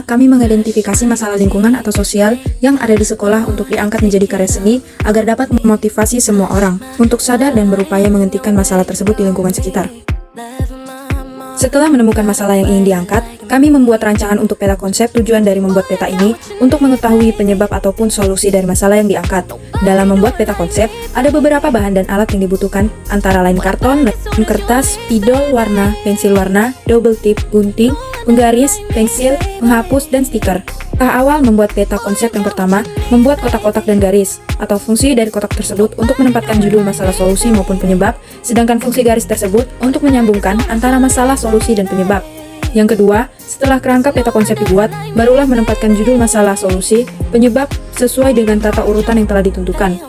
kami mengidentifikasi masalah lingkungan atau sosial yang ada di sekolah untuk diangkat menjadi karya seni agar dapat memotivasi semua orang untuk sadar dan berupaya menghentikan masalah tersebut di lingkungan sekitar. Setelah menemukan masalah yang ingin diangkat, kami membuat rancangan untuk peta konsep. Tujuan dari membuat peta ini untuk mengetahui penyebab ataupun solusi dari masalah yang diangkat. Dalam membuat peta konsep, ada beberapa bahan dan alat yang dibutuhkan, antara lain karton, lem kertas, spidol warna, pensil warna, double tip, gunting, penggaris, pensil, penghapus, dan stiker. Tahap awal membuat peta konsep yang pertama, membuat kotak-kotak dan garis, atau fungsi dari kotak tersebut untuk menempatkan judul masalah, solusi, maupun penyebab, sedangkan fungsi garis tersebut untuk menyambungkan antara masalah, solusi, dan penyebab. Yang kedua, setelah kerangka peta konsep dibuat, barulah menempatkan judul masalah, solusi, penyebab sesuai dengan tata urutan yang telah ditentukan.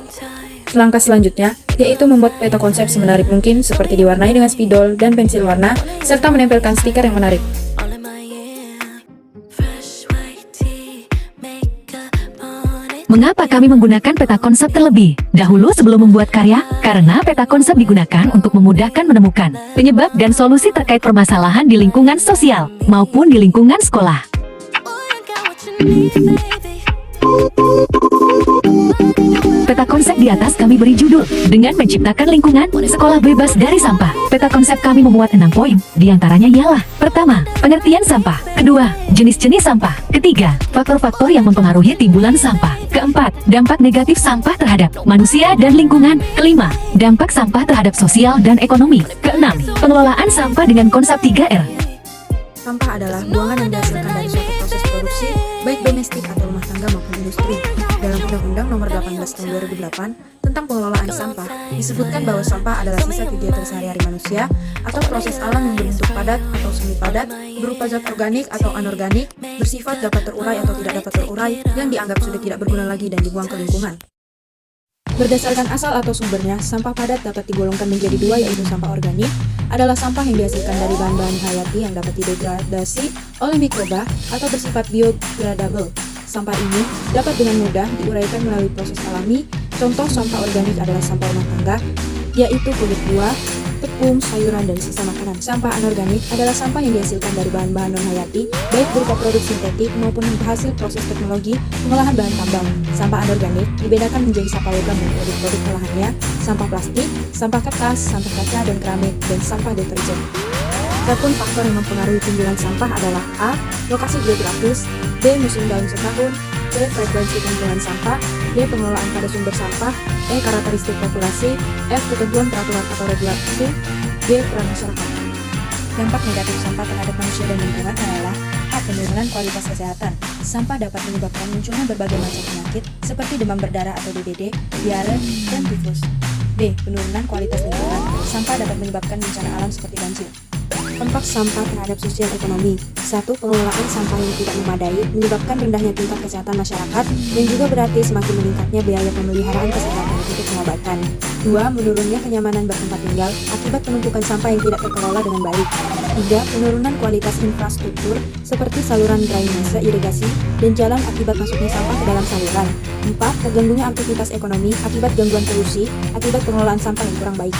Langkah selanjutnya, yaitu membuat peta konsep semenarik mungkin, seperti diwarnai dengan spidol dan pensil warna, serta menempelkan stiker yang menarik. Mengapa kami menggunakan peta konsep terlebih dahulu sebelum membuat karya? Karena peta konsep digunakan untuk memudahkan menemukan penyebab dan solusi terkait permasalahan di lingkungan sosial maupun di lingkungan sekolah. Peta konsep di atas kami beri judul dengan menciptakan lingkungan sekolah bebas dari sampah. Peta konsep kami memuat 6 poin, diantaranya ialah: pertama, pengertian sampah; kedua, jenis-jenis sampah; ketiga, faktor-faktor yang mempengaruhi timbulan sampah; keempat, dampak negatif sampah terhadap manusia dan lingkungan; kelima, dampak sampah terhadap sosial dan ekonomi; keenam, pengelolaan sampah dengan konsep 3R. Sampah adalah buangan yang dihasilkan dari suatu proses produksi, baik domestik atau rumah tangga maupun industri. Dalam Undang-Undang Nomor 18 Tahun 2008 tentang pengelolaan sampah, disebutkan bahwa sampah adalah sisa kegiatan sehari-hari manusia atau proses alam yang berbentuk padat atau semi padat, berupa zat organik atau anorganik, bersifat dapat terurai atau tidak dapat terurai, yang dianggap sudah tidak berguna lagi dan dibuang ke lingkungan. Berdasarkan asal atau sumbernya, sampah padat dapat digolongkan menjadi dua, yaitu sampah organik adalah sampah yang dihasilkan dari bahan-bahan hayati yang dapat didegradasi oleh mikroba atau bersifat biodegradable. Sampah ini dapat dengan mudah diuraikan melalui proses alami. Contoh sampah organik adalah sampah rumah tangga, yaitu kulit buah, tepung, sayuran, dan sisa makanan. Sampah anorganik adalah sampah yang dihasilkan dari bahan-bahan non-hayati, baik berupa produk sintetik maupun hasil proses teknologi pengolahan bahan tambang. Sampah anorganik dibedakan menjadi sampah logam dan produk-produk olahannya, sampah plastik, sampah kertas, sampah kaca dan keramik, dan sampah deterjen. Adapun faktor yang mempengaruhi timbulan sampah adalah A. Lokasi geografis, B. Musim daun setahun, C. Frekuensi timbulan sampah, D. Pengelolaan pada sumber sampah, E. Karakteristik populasi, F. Ketentuan peraturan atau regulasi, G. Peran masyarakat. Dampak negatif sampah terhadap manusia dan lingkungan adalah A. Penurunan kualitas kesehatan. Sampah dapat menyebabkan munculnya berbagai macam penyakit seperti demam berdarah atau DBD, diare, dan tifus. B. Penurunan kualitas lingkungan. Sampah dapat menyebabkan bencana alam seperti banjir. Dampak sampah terhadap sosial ekonomi. 1. Pengelolaan sampah yang tidak memadai menyebabkan rendahnya tingkat kesehatan masyarakat dan juga berarti semakin meningkatnya biaya pemeliharaan kesehatan untuk pengobatan. 2. Menurunnya kenyamanan bertempat tinggal akibat penumpukan sampah yang tidak terkelola dengan baik. 3. Penurunan kualitas infrastruktur seperti saluran drainase, irigasi, dan jalan akibat masuknya sampah ke dalam saluran. 4. Terganggunya aktivitas ekonomi akibat gangguan polusi akibat pengelolaan sampah yang kurang baik.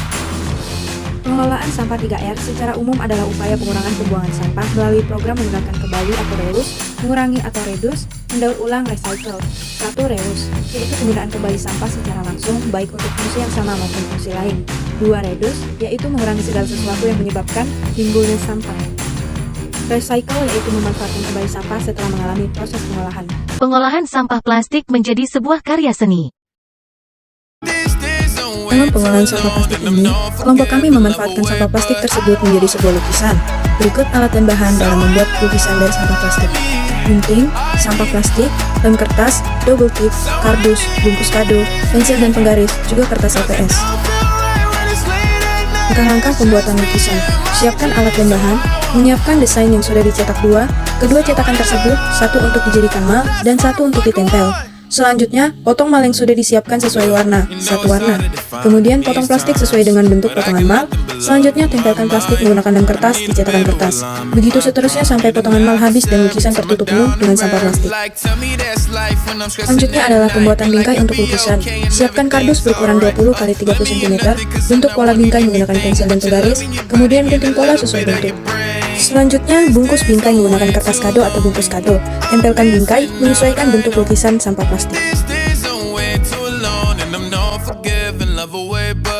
Pengelolaan sampah 3R secara umum adalah upaya pengurangan pembuangan sampah melalui program menggunakan kembali atau reuse, mengurangi atau reduce, mendaur ulang, recycle. 1. Reuse, yaitu penggunaan kembali sampah secara langsung, baik untuk fungsi yang sama maupun fungsi lain. 2. Reduce, yaitu mengurangi segala sesuatu yang menyebabkan timbulnya sampah. Recycle, yaitu memanfaatkan kembali sampah setelah mengalami proses pengolahan. Pengolahan sampah plastik menjadi sebuah karya seni. Dalam pengolahan sampah plastik ini, kelompok kami memanfaatkan sampah plastik tersebut menjadi sebuah lukisan. Berikut alat dan bahan dalam membuat lukisan dari sampah plastik: gunting, sampah plastik, lem kertas, double tip, kardus, bungkus kado, pensil dan penggaris, juga kertas LPS. Langkah-langkah pembuatan lukisan: siapkan alat dan bahan, menyiapkan desain yang sudah dicetak dua, kedua cetakan tersebut, satu untuk dijadikan mal dan satu untuk ditempel. Selanjutnya, potong mal yang sudah disiapkan sesuai warna, satu warna. Kemudian potong plastik sesuai dengan bentuk potongan mal. Selanjutnya, tempelkan plastik menggunakan lem kertas di cetakan kertas. Begitu seterusnya sampai potongan mal habis dan lukisan tertutup penuh dengan sampah plastik. Selanjutnya adalah pembuatan bingkai untuk lukisan. Siapkan kardus berukuran 20 x 30 cm, bentuk pola bingkai menggunakan pensil dan penggaris, kemudian gunting pola sesuai bentuk. Selanjutnya, bungkus bingkai menggunakan kertas kado atau bungkus kado. Tempelkan bingkai menyesuaikan bentuk lukisan sampah plastik. These days don't wait too long, and I'm not forgiving, love away, but